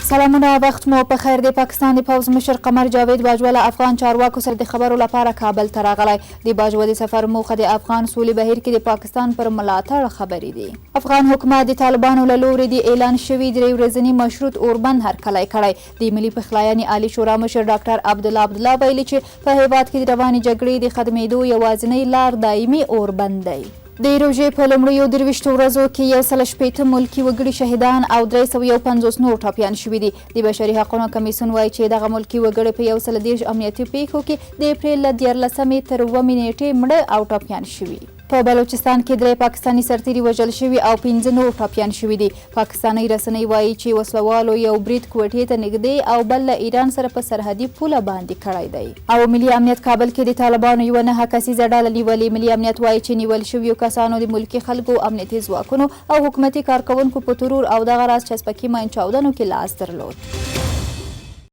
سلامونه وخت مو په خیر د پاکستان د پوځ مشر قمر جاوید باجوه له افغان چارواکو سره د خبرو لپاره کابل ته راغلی. د باجوه د سفر موخه د افغان سولې بهیر کې د پاکستان پر ملاتړ خبرې دي. افغان حکومت د طالبانو له لوري د اعلان شوي 3 ورځني مشروط اوربند هرکلی کړی. د ملي پخلاینې عالي شورا مشر ډاکټر عبدالله ویلي چې په هیواد کې د روانې جګړې د ختمېدو یوازینی لار دایمي اوربند دی. د روژې په لومړیو 23 ورځو کې 160 ملکي وګړي شهیدان او 350 نور ټپیان شوي دي. د بشري حقونو کمیسیون وایي چې دغه ملکي وګړي په 130 امنیتي پیښو کې د اپریل له 14 تر 9 نیټې مړه او ټپیان شوي. په بلوچستان کې 3 پاکستاني سرتیري وژل شوي او 15 نور ټپیان شوي دي. پاکستاني رسنۍ وایي چې وسلوالو یو برید کوټې ته نږدې او بل له ایران سره په سرحدي پوله باندې کړی دی. او ملي امنیت کابل کې د طالبانو یوه 9 کسیزه ډله نیولې. ملي امنیت وایي چې نیول شویو کسانو د ملکي خلکو، امنیتي ځواکونو او حکومتي کارکوونکو په ترور او دغه راز چسپکي ماین چاودنو کې لاس درلود.